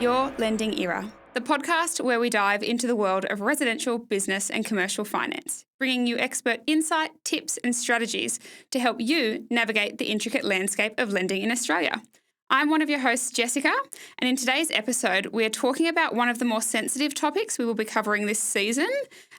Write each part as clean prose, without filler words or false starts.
Your Lending Era, the podcast where we dive into the world of residential, business and commercial finance, bringing you expert insight, tips and strategies to help you navigate the intricate landscape of lending in Australia. I'm one of your hosts, Jessica, and in today's episode, we're talking about one of the more sensitive topics we will be covering this season,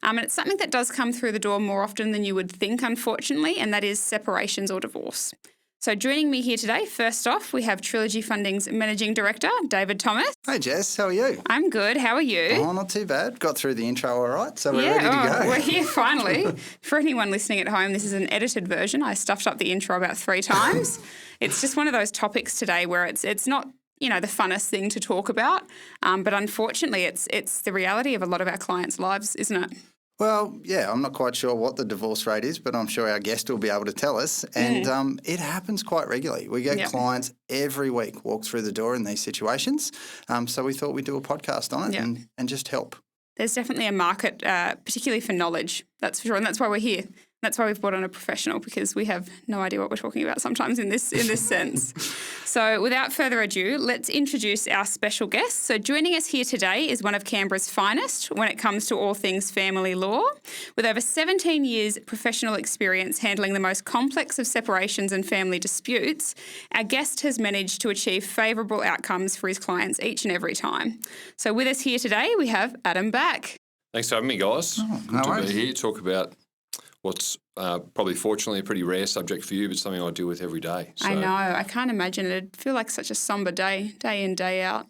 and it's something that does come through the door more often than you would think, unfortunately, and that is separations or divorce. So joining me here today, first off, we have Trilogy Funding's Managing Director, David Thomas. Hey Jess, how are you? I'm good. How are you? Oh, not too bad. Got through the intro all right, so we're ready to go. We're here finally. For anyone listening at home, this is an edited version. I stuffed up the intro about 3 times. It's just one of those topics today where it's not, the funnest thing to talk about, but unfortunately it's the reality of a lot of our clients' lives, isn't it? Well, yeah, I'm not quite sure what the divorce rate is, but I'm sure our guest will be able to tell us. And it happens quite regularly. We get clients every week walk through the door in these situations. So we thought we'd do a podcast on it and just help. There's definitely a market, particularly for knowledge, that's for sure. And that's why we're here. That's why we've brought on a professional, because we have no idea what we're talking about sometimes in this sense. So without further ado, let's introduce our special guest. So joining us here today is one of Canberra's finest when it comes to all things family law. With over 17 years professional experience handling the most complex of separations and family disputes, our guest has managed to achieve favourable outcomes for his clients each and every time. So with us here today, we have Adam Bak. Thanks for having me, guys. No Good worries. to be here, talk about what's probably fortunately a pretty rare subject for you, but something I deal with every day. So, I know. I can't imagine it. It'd feel like such a sombre day in, day out.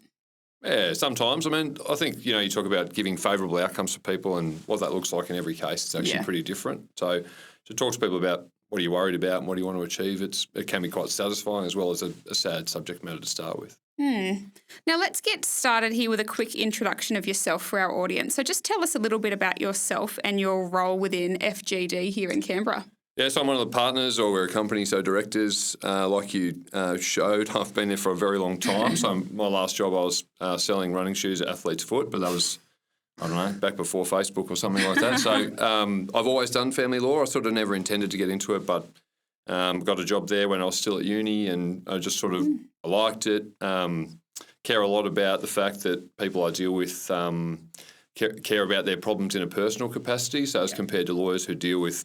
Yeah, sometimes. I mean, I think, you talk about giving favourable outcomes for people and what that looks like in every case. It's actually pretty different. So to talk to people about what are you worried about and what do you want to achieve, it can be quite satisfying as well as a sad subject matter to start with. Now let's get started here with a quick introduction of yourself for our audience. So just tell us a little bit about yourself and your role within FGD here in Canberra. Yeah, so I'm one of the partners, or we're a company, so directors, like you showed. I've been there for a very long time. So my last job, I was selling running shoes at Athlete's Foot, but that was, I don't know, back before Facebook or something like that. So I've always done family law. I sort of never intended to get into it, but got a job there when I was still at uni, and I just sort of I liked it. Care a lot about the fact that people I deal with care about their problems in a personal capacity. So as compared to lawyers who deal with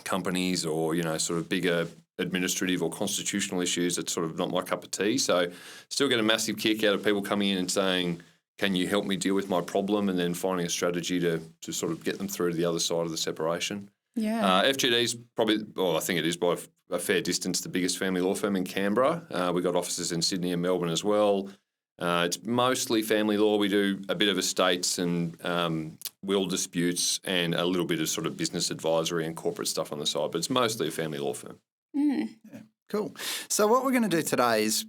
companies or, sort of bigger administrative or constitutional issues, it's sort of not my cup of tea. So still get a massive kick out of people coming in and saying, can you help me deal with my problem, and then finding a strategy to sort of get them through to the other side of the separation. Yeah. FGD is probably, I think it is by a fair distance, the biggest family law firm in Canberra. We've got offices in Sydney and Melbourne as well. It's mostly family law. We do a bit of estates and will disputes and a little bit of sort of business advisory and corporate stuff on the side, but it's mostly a family law firm. Yeah, cool. So what we're going to do today is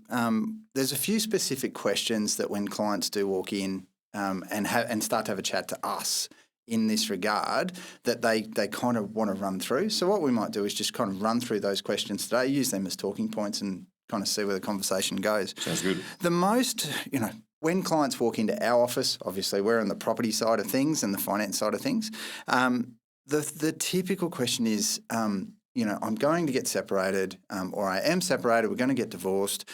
there's a few specific questions that when clients do walk in and start to have a chat to us in this regard that they kind of want to run through. So what we might do is just kind of run through those questions today, use them as talking points and kind of see where the conversation goes. Sounds good. The most, when clients walk into our office, obviously we're on the property side of things and the finance side of things. The typical question is, I'm going to get separated or I am separated, we're going to get divorced.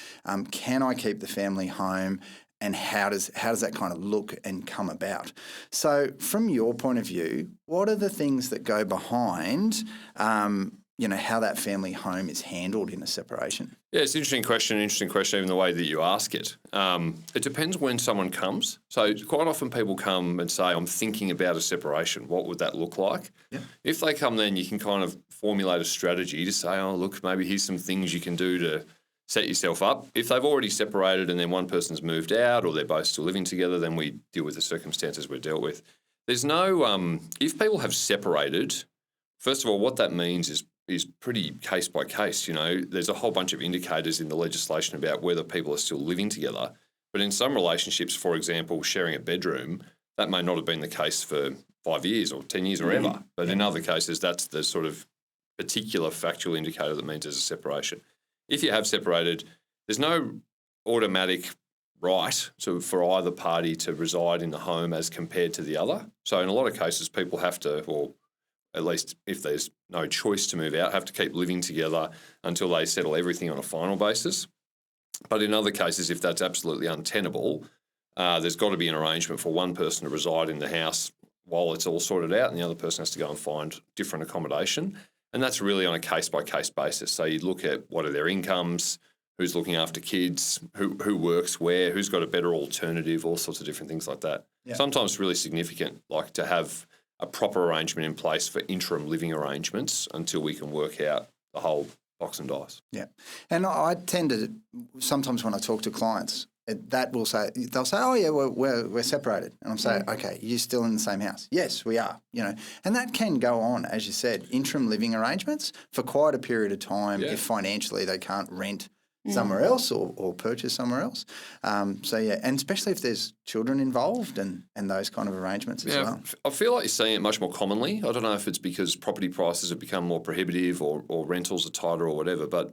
Can I keep the family home? And how does that kind of look and come about? So from your point of view, what are the things that go behind, how that family home is handled in a separation? Yeah, it's an interesting question, even the way that you ask it. It depends when someone comes. So quite often people come and say, I'm thinking about a separation. What would that look like? Yeah. If they come then, you can kind of formulate a strategy to say, oh, look, maybe here's some things you can do to set yourself up. If they've already separated and then one person's moved out or they're both still living together, then we deal with the circumstances we're dealt with. There's no, if people have separated, first of all, what that means is pretty case by case. There's a whole bunch of indicators in the legislation about whether people are still living together. But in some relationships, for example, sharing a bedroom, that may not have been the case for 5 years or 10 years or ever. But in other cases, that's the sort of particular factual indicator that means there's a separation. If you have separated, there's no automatic right for either party to reside in the home as compared to the other. So in a lot of cases, people have to, or at least if there's no choice to move out, have to keep living together until they settle everything on a final basis. But in other cases, if that's absolutely untenable, there's got to be an arrangement for one person to reside in the house while it's all sorted out, and the other person has to go and find different accommodation. And that's really on a case-by-case basis. So you look at what are their incomes, who's looking after kids, who works where, who's got a better alternative, all sorts of different things like that. Yeah. Sometimes it's really significant, like to have a proper arrangement in place for interim living arrangements until we can work out the whole box and dice. Yeah. And I tend to, sometimes when I talk to clients, they'll say, oh yeah, we're separated. And I'm saying, okay, you're still in the same house. Yes, we are, and that can go on, as you said, interim living arrangements for quite a period of time if financially they can't rent somewhere else or purchase somewhere else. And especially if there's children involved and those kind of arrangements as well. I feel like you're seeing it much more commonly. I don't know if it's because property prices have become more prohibitive or rentals are tighter or whatever, but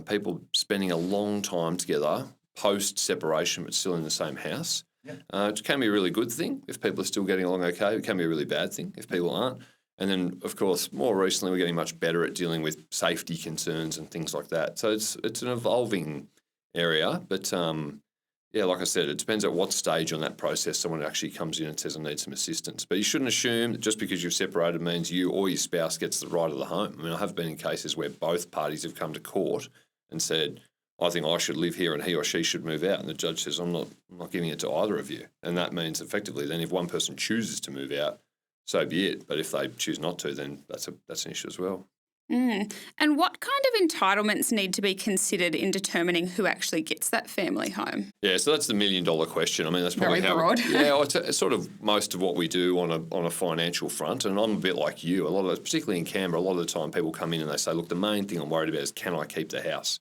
people spending a long time together post-separation but still in the same house. It can be a really good thing if people are still getting along okay. It can be a really bad thing if people aren't. And then, of course, more recently we're getting much better at dealing with safety concerns and things like that. So it's an evolving area. But, like I said, it depends at what stage on that process someone actually comes in and says, I need some assistance. But you shouldn't assume that just because you've separated means you or your spouse gets the right of the home. I mean, I have been in cases where both parties have come to court and said, I think I should live here and he or she should move out. And the judge says, I'm not giving it to either of you. And that means effectively then if one person chooses to move out, so be it. But if they choose not to, then that's an issue as well. And what kind of entitlements need to be considered in determining who actually gets that family home? Yeah, so that's the $1 million question. I mean, that's probably very broad. It's sort of most of what we do on a financial front. And I'm a bit like you. Particularly in Canberra, a lot of the time people come in and they say, look, the main thing I'm worried about is can I keep the house?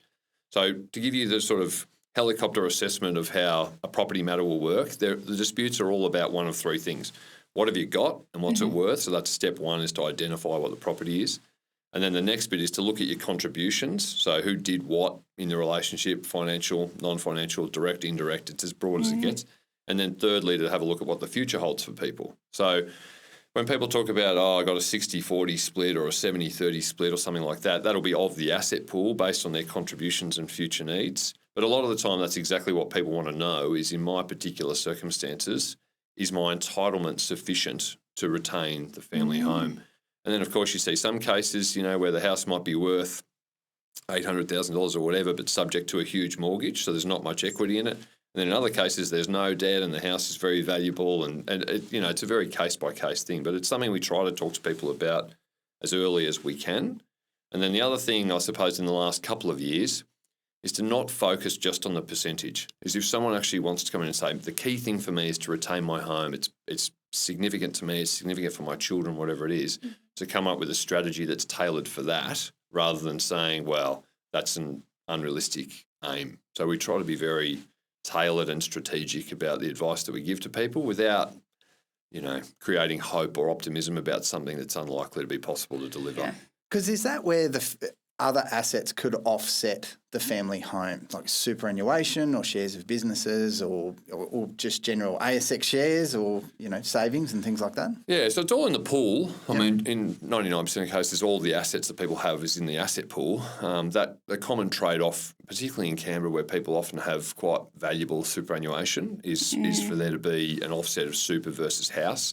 So to give you the sort of helicopter assessment of how a property matter will work, the disputes are all about one of three things. What have you got and what's it worth? So that's step one, is to identify what the property is. And then the next bit is to look at your contributions. So who did what in the relationship, financial, non-financial, direct, indirect, it's as broad as it gets. And then thirdly, to have a look at what the future holds for people. So when people talk about, I got a 60-40 split or a 70-30 split or something like that, that'll be of the asset pool based on their contributions and future needs. But a lot of the time that's exactly what people want to know is, in my particular circumstances, is my entitlement sufficient to retain the family home? And then, of course, you see some cases, where the house might be worth $800,000 or whatever, but subject to a huge mortgage, so there's not much equity in it. And then in other cases, there's no debt and the house is very valuable, and it's a very case-by-case thing. But it's something we try to talk to people about as early as we can. And then the other thing, I suppose, in the last couple of years is to not focus just on the percentage. Is if someone actually wants to come in and say, the key thing for me is to retain my home, it's significant to me, it's significant for my children, whatever it is, to come up with a strategy that's tailored for that rather than saying, well, that's an unrealistic aim. So we try to be very tailored and strategic about the advice that we give to people without, creating hope or optimism about something that's unlikely to be possible to deliver. Because is that where the other assets could offset the family home, like superannuation or shares of businesses or just general ASX shares or, savings and things like that? Yeah, so it's all in the pool. I mean, in 99% of cases, all the assets that people have is in the asset pool. That the common trade-off, particularly in Canberra where people often have quite valuable superannuation, is for there to be an offset of super versus house.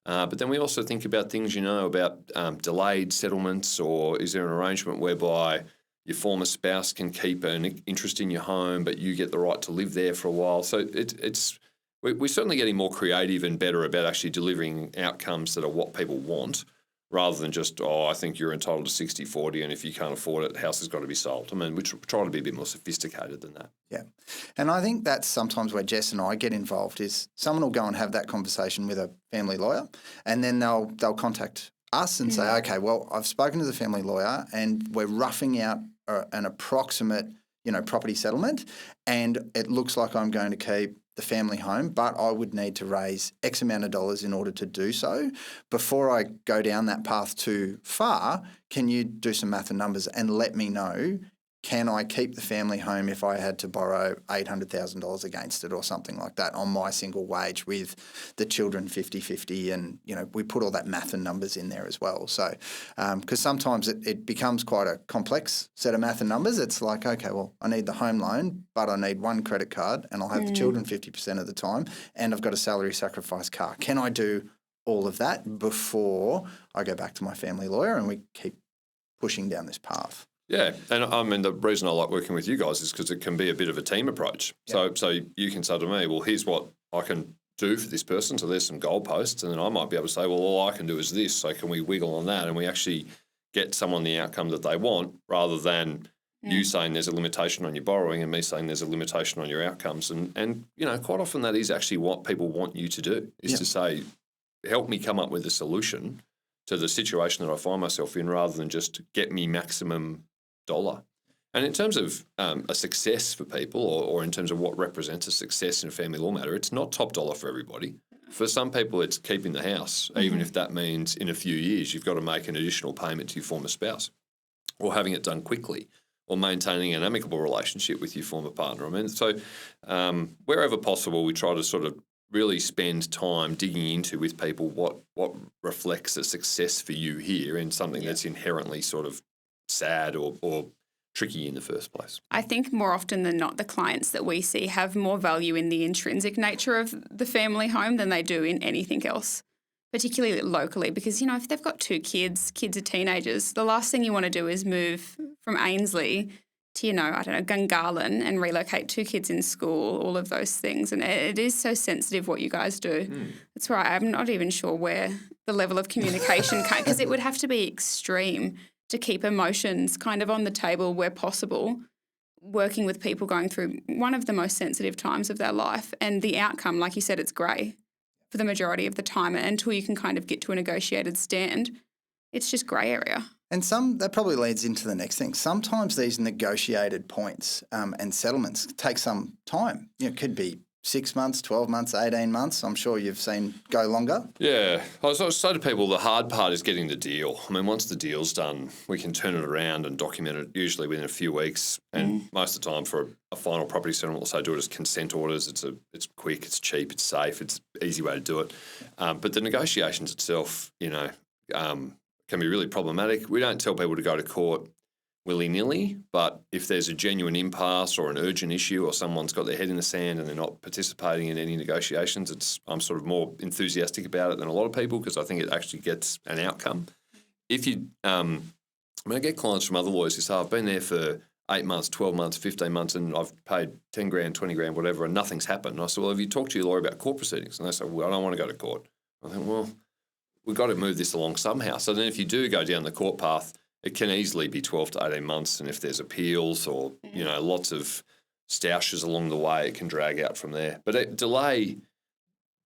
But then we also think about things, about delayed settlements, or is there an arrangement whereby your former spouse can keep an interest in your home, but you get the right to live there for a while. So we're certainly getting more creative and better about actually delivering outcomes that are what people want, rather than just, I think you're entitled to 60-40 and if you can't afford it, the house has got to be sold. I mean, we try to be a bit more sophisticated than that. Yeah. And I think that's sometimes where Jess and I get involved is someone will go and have that conversation with a family lawyer and then they'll contact us and say, okay, well, I've spoken to the family lawyer and we're roughing out an approximate, property settlement and it looks like I'm going to keep the family home, but I would need to raise X amount of dollars in order to do so. Before I go down that path too far, can you do some math and numbers and let me know can I keep the family home if I had to borrow $800,000 against it or something like that on my single wage with the children 50-50? And, we put all that math and numbers in there as well. So, because sometimes it becomes quite a complex set of math and numbers. It's like, okay, well, I need the home loan, but I need one credit card and I'll have the children 50% of the time and I've got a salary sacrifice car. Can I do all of that before I go back to my family lawyer and we keep pushing down this path? Yeah, and I mean, the reason I like working with you guys is because it can be a bit of a team approach. Yep. So you can say to me, well, here's what I can do for this person. So there's some goalposts, and then I might be able to say, well, all I can do is this. So can we wiggle on that? And we actually get someone the outcome that they want, rather than you saying there's a limitation on your borrowing and me saying there's a limitation on your outcomes. And quite often that is actually what people want you to do, is to say, help me come up with a solution to the situation that I find myself in, rather than just get me maximum dollar. And in terms of a success for people, or in terms of what represents a success in a family law matter, it's not top dollar for everybody. For some people, it's keeping the house, even if that means in a few years you've got to make an additional payment to your former spouse, or having it done quickly, or maintaining an amicable relationship with your former partner. I mean, so wherever possible, we try to sort of really spend time digging into with people what reflects a success for you here in something that's inherently sort of sad or tricky in the first place. I think more often than not, the clients that we see have more value in the intrinsic nature of the family home than they do in anything else, particularly locally, because, if they've got 2 kids are teenagers, the last thing you want to do is move from Ainslie to, Gungahlin and relocate 2 kids in school, all of those things. And it is so sensitive what you guys do. That's why I'm not even sure where the level of communication came, because it would have to be extreme to keep emotions kind of on the table where possible, working with people going through one of the most sensitive times of their life. And the outcome, like you said, it's grey for the majority of the time until you can kind of get to a negotiated stand. It's just grey area. And that probably leads into the next thing. Sometimes these negotiated points and settlements take some time. It could be 6 months, 12 months, 18 months. I'm sure you've seen go longer. Yeah. I was say to people, the hard part is getting the deal. I mean, once the deal's done, we can turn it around and document it usually within a few weeks. And most of the time for a final property settlement, we'll say do it as consent orders. It's quick, it's cheap, it's safe, it's an easy way to do it. But the negotiations itself, can be really problematic. We don't tell people to go to court willy-nilly, but if there's a genuine impasse or an urgent issue, or someone's got their head in the sand and they're not participating in any negotiations, I'm sort of more enthusiastic about it than a lot of people, because I think it actually gets an outcome. If you, I get clients from other lawyers who say, I've been there for 8 months, 12 months, 15 months, and I've paid 10 grand, 20 grand, whatever, and nothing's happened. And I said, well, have you talked to your lawyer about court proceedings? And they say, well, I don't want to go to court. I think, well, we've got to move this along somehow. So then if you do go down the court path, it can easily be 12 to 18 months. And if there's appeals or, lots of stoushes along the way, it can drag out from there. But delay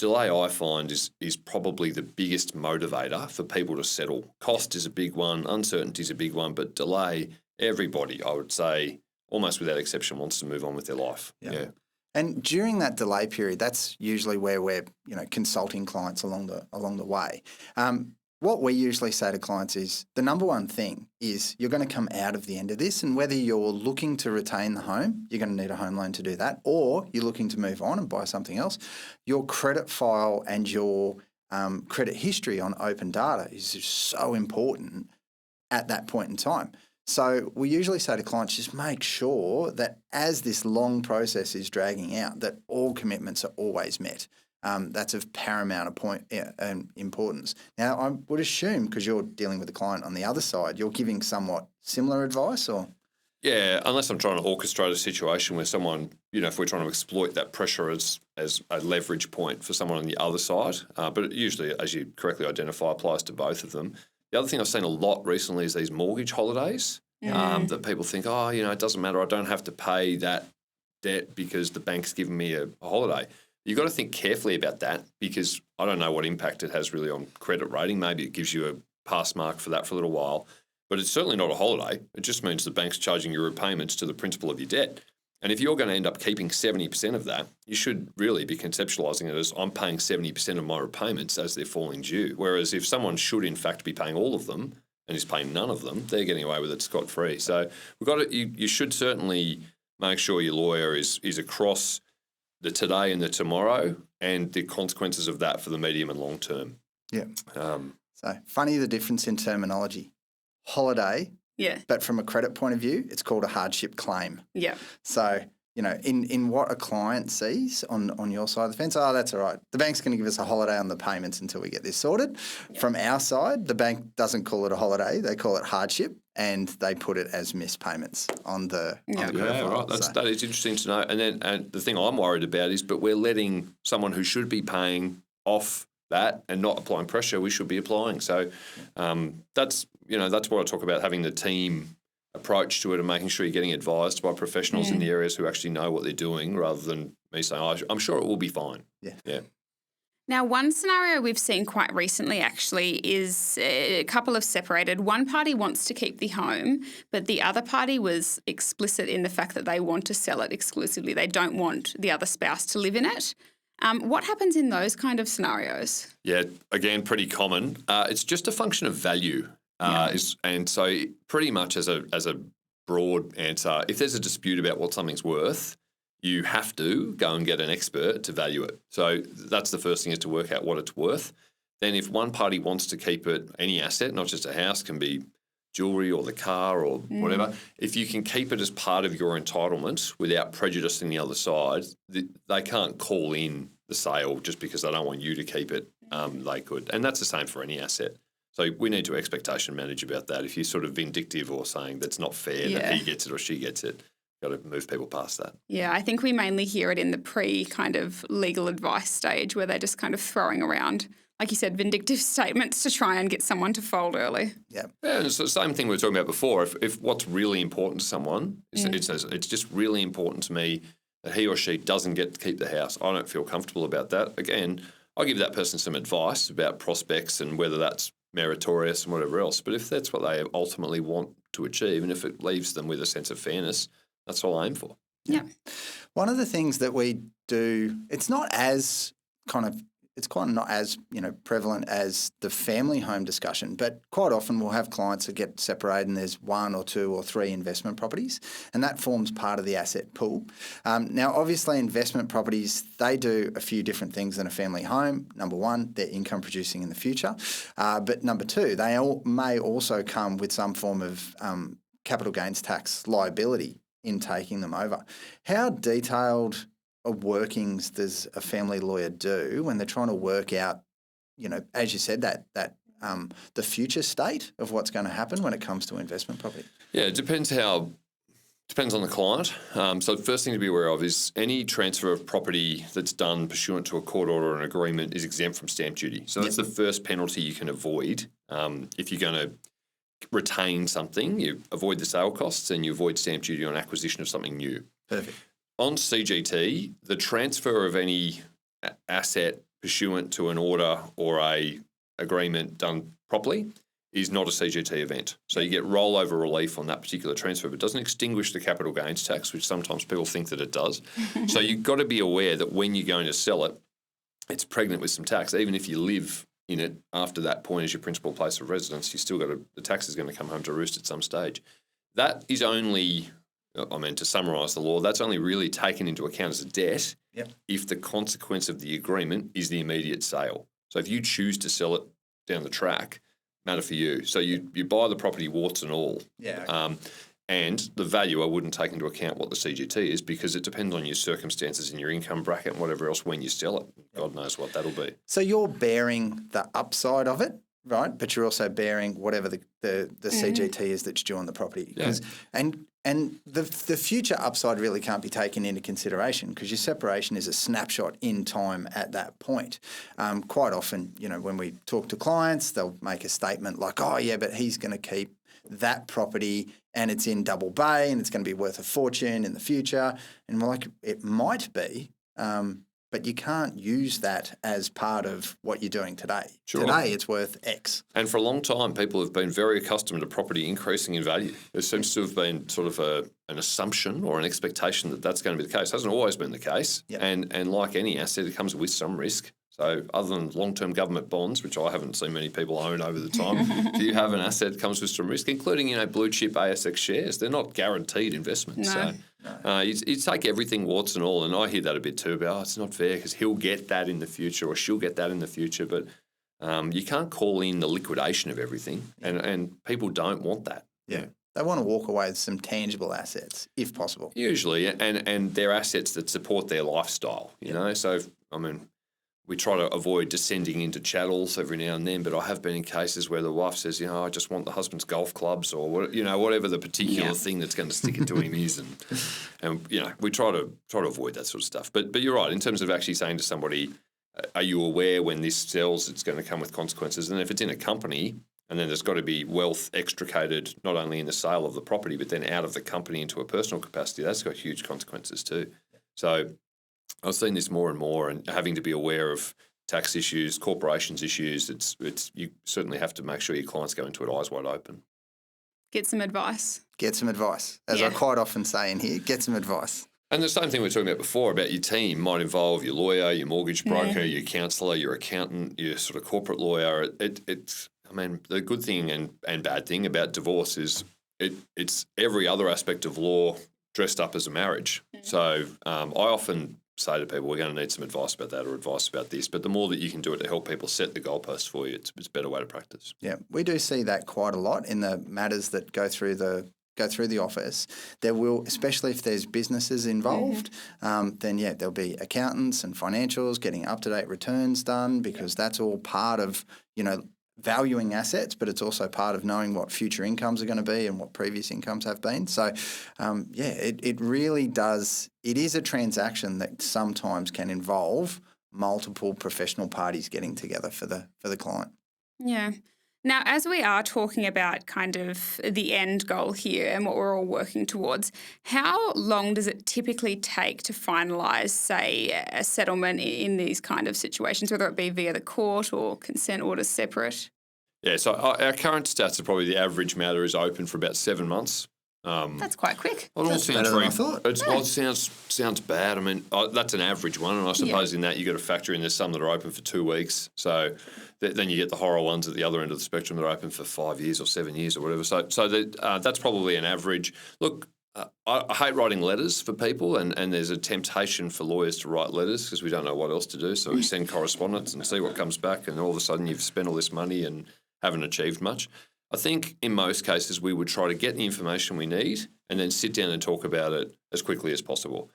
I find is probably the biggest motivator for people to settle. Cost is a big one, uncertainty is a big one, but delay, everybody, I would say, almost without exception, wants to move on with their life. Yeah. And during that delay period, that's usually where we're, consulting clients along the way. What we usually say to clients is the number one thing is you're going to come out of the end of this, and whether you're looking to retain the home, you're going to need a home loan to do that, or you're looking to move on and buy something else, your credit file and your credit history on open data is just so important at that point in time. So we usually say to clients, just make sure that as this long process is dragging out, that all commitments are always met. That's of paramount importance. Now, I would assume, because you're dealing with the client on the other side, you're giving somewhat similar advice, or? Yeah, unless I'm trying to orchestrate a situation where someone, if we're trying to exploit that pressure as a leverage point for someone on the other side. But it usually, as you correctly identify, applies to both of them. The other thing I've seen a lot recently is these mortgage holidays that people think, it doesn't matter, I don't have to pay that debt because the bank's given me a holiday. You've got to think carefully about that, because I don't know what impact it has really on credit rating. Maybe it gives you a pass mark for that for a little while, but it's certainly not a holiday. It just means the bank's charging your repayments to the principal of your debt. And if you're going to end up keeping 70% of that, you should really be conceptualising it as I'm paying 70% of my repayments as they're falling due. Whereas if someone should in fact be paying all of them, and is paying none of them, they're getting away with it scot-free. So we've got to, you should certainly make sure your lawyer is across the today and the tomorrow and the consequences of that for the medium and long term. Yeah. So funny the difference in terminology. Holiday, but from a credit point of view, it's called a hardship claim. Yeah. So, in what a client sees on your side of the fence, that's all right. The bank's going to give us a holiday on the payments until we get this sorted. Yep. From our side, the bank doesn't call it a holiday. They call it hardship, and they put it as missed payments on the credit file. Right. That is interesting to know. And the thing I'm worried about is, but we're letting someone who should be paying off that and not applying pressure, we should be applying. So that's what I talk about, having the team approach to it and making sure you're getting advised by professionals in the areas who actually know what they're doing, rather than me saying, I'm sure it will be fine. Yeah. Now, one scenario we've seen quite recently actually is a couple have separated. One party wants to keep the home, but the other party was explicit in the fact that they want to sell it exclusively. They don't want the other spouse to live in it. What happens in those kind of scenarios? Yeah, again, pretty common. It's just a function of value. And so pretty much as a broad answer, if there's a dispute about what something's worth, you have to go and get an expert to value it. So that's the first thing, is to work out what it's worth. Then if one party wants to keep it, any asset, not just a house, can be jewellery or the car or whatever, if you can keep it as part of your entitlement without prejudicing the other side, they can't call in the sale just because they don't want you to keep it. They could. And that's the same for any asset. So we need to expectation manage about that. If you're sort of vindictive or saying that's not fair that he gets it or she gets it, got to move people past that. Yeah, I think we mainly hear it in the kind of legal advice stage, where they're just kind of throwing around, like you said, vindictive statements to try and get someone to fold early. Yeah, and it's the same thing we were talking about before. If what's really important to someone, it's just really important to me that he or she doesn't get to keep the house. I don't feel comfortable about that. Again, I'll give that person some advice about prospects and whether that's meritorious and whatever else. But if that's what they ultimately want to achieve, and if it leaves them with a sense of fairness, that's all I aim for. Yeah. One of the things that we do, it's not as prevalent as the family home discussion, but quite often we'll have clients that get separated and there's 1 or 2 or 3 investment properties, and that forms part of the asset pool. Now, obviously, investment properties, they do a few different things than a family home. Number 1, they're income producing in the future. But number 2, they may also come with some form of capital gains tax liability in taking them over. How detailed workings does a family lawyer do when they're trying to work out, as you said, that the future state of what's going to happen when it comes to investment property? Yeah, it depends on the client. So the first thing to be aware of is any transfer of property that's done pursuant to a court order or an agreement is exempt from stamp duty. So that's the first penalty you can avoid. If you're going to retain something, you avoid the sale costs and you avoid stamp duty on acquisition of something new. Perfect. On CGT, the transfer of any asset pursuant to an order or a agreement done properly is not a CGT event. So you get rollover relief on that particular transfer, but it doesn't extinguish the capital gains tax, which sometimes people think that it does. So you've got to be aware that when you're going to sell it, it's pregnant with some tax. Even if you live in it after that point as your principal place of residence, you still the tax is going to come home to roost at some stage. That is only, to summarise the law, that's only really taken into account as a debt if the consequence of the agreement is the immediate sale. So if you choose to sell it down the track, matter for you. So you buy the property warts and all. Yeah. Okay. And the valuer wouldn't take into account what the CGT is, because it depends on your circumstances and your income bracket and whatever else when you sell it. God knows what that'll be. So you're bearing the upside of it, right? But you're also bearing whatever the CGT is that's due on the property. Yeah. And the future upside really can't be taken into consideration, because your separation is a snapshot in time at that point. Quite often, when we talk to clients, they'll make a statement like, oh, yeah, but he's going to keep that property and it's in Double Bay and it's going to be worth a fortune in the future. And we're like, it might be, but you can't use that as part of what you're doing today. Sure. Today it's worth X. And for a long time, people have been very accustomed to property increasing in value. There seems to have been sort of an assumption or an expectation that that's going to be the case. It hasn't always been the case. Yep. And like any asset, it comes with some risk. So other than long-term government bonds, which I haven't seen many people own over the time, if you have an asset that comes with some risk, including, blue chip ASX shares, they're not guaranteed investments. No. So you take everything warts and all, and I hear that a bit too about, it's not fair because he'll get that in the future or she'll get that in the future, but you can't call in the liquidation of everything, and people don't want that. Yeah. They want to walk away with some tangible assets, if possible. Usually, and they're assets that support their lifestyle, you know. So, we try to avoid descending into chattels every now and then, but I have been in cases where the wife says, I just want the husband's golf clubs or, whatever the particular thing that's going to stick it to him is. And we try to avoid that sort of stuff. But you're right, in terms of actually saying to somebody, are you aware when this sells, it's going to come with consequences? And if it's in a company, and then there's got to be wealth extricated not only in the sale of the property, but then out of the company into a personal capacity, that's got huge consequences too. So I've seen this more and more, and having to be aware of tax issues, corporations issues. It's you certainly have to make sure your clients go into it eyes wide open. Get some advice. Get some advice. As I quite often say in here, get some advice. And the same thing we were talking about before about your team might involve your lawyer, your mortgage broker, your counsellor, your accountant, your sort of corporate lawyer. It's the good thing and bad thing about divorce is it's every other aspect of law dressed up as a marriage. So I often say to people, we're going to need some advice about that or advice about this. But the more that you can do it to help people set the goalposts for you, it's a better way to practice. Yeah, we do see that quite a lot in the matters that go through the office. There will, especially if there's businesses involved, then there'll be accountants and financials getting up-to-date returns done because that's all part of, valuing assets, but it's also part of knowing what future incomes are going to be and what previous incomes have been. So, it really does. It is a transaction that sometimes can involve multiple professional parties getting together for the client. Yeah. Now, as we are talking about kind of the end goal here and what we're all working towards, how long does it typically take to finalise, say, a settlement in these kind of situations, whether it be via the court or consent orders separate? Yeah, so our current stats are probably the average matter is open for about 7 months. That's quite quick. Well, that's better than I thought. It sounds bad. That's an average one, and I suppose in that you've got to factor in there's some that are open for 2 weeks. So then you get the horror ones at the other end of the spectrum that are open for 5 years or 7 years or whatever. So that's probably an average. Look, I hate writing letters for people, and there's a temptation for lawyers to write letters because we don't know what else to do. So we send correspondence and see what comes back, and all of a sudden you've spent all this money and haven't achieved much. I think in most cases we would try to get the information we need and then sit down and talk about it as quickly as possible.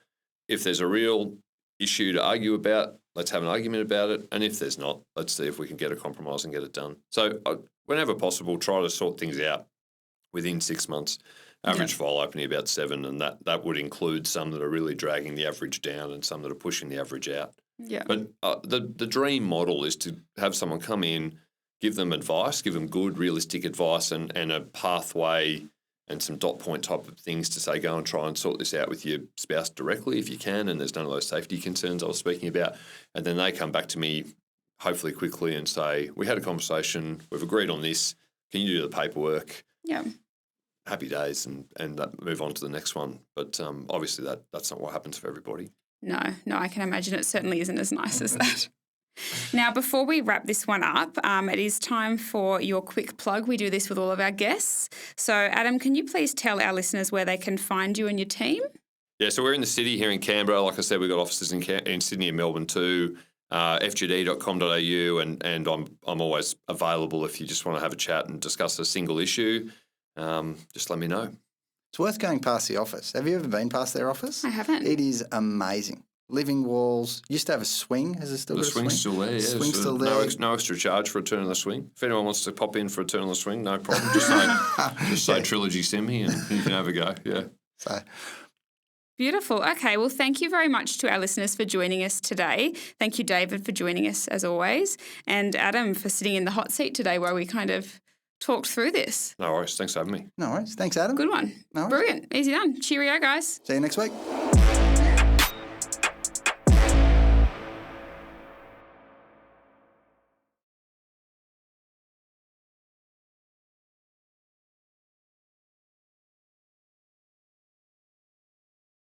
If there's a real issue to argue about, let's have an argument about it. And if there's not, let's see if we can get a compromise and get it done. So whenever possible, try to sort things out within 6 months. Average file opening about 7, and that would include some that are really dragging the average down and some that are pushing the average out. Yeah. But the dream model is to have someone come in, give them advice, give them good, realistic advice and a pathway and some dot point type of things to say, go and try and sort this out with your spouse directly if you can, and there's none of those safety concerns I was speaking about. And then they come back to me, hopefully quickly, and say, we had a conversation, we've agreed on this, can you do the paperwork? Yeah. Happy days and move on to the next one. But obviously that's not what happens for everybody. No, I can imagine it certainly isn't as nice as that. Now, before we wrap this one up, it is time for your quick plug. We do this with all of our guests. So, Adam, can you please tell our listeners where they can find you and your team? Yeah, so we're in the city here in Canberra. Like I said, we've got offices in Sydney and Melbourne too, fgd.com.au, and I'm always available if you just want to have a chat and discuss a single issue. Just let me know. It's worth going past the office. Have you ever been past their office? I haven't. It is amazing. Living walls. Used to have a swing. Has it still got a swing? The swing's still there, yeah. Swing's still there. No extra charge for a turn on the swing. If anyone wants to pop in for a turn on the swing, no problem. Just say Trilogy Semi and you can have a go, yeah. So. Beautiful. Okay, well, thank you very much to our listeners for joining us today. Thank you, David, for joining us as always, and Adam for sitting in the hot seat today while we kind of talked through this. No worries. Thanks for having me. No worries. Thanks, Adam. Good one. No worries. Brilliant. Easy done. Cheerio, guys. See you next week.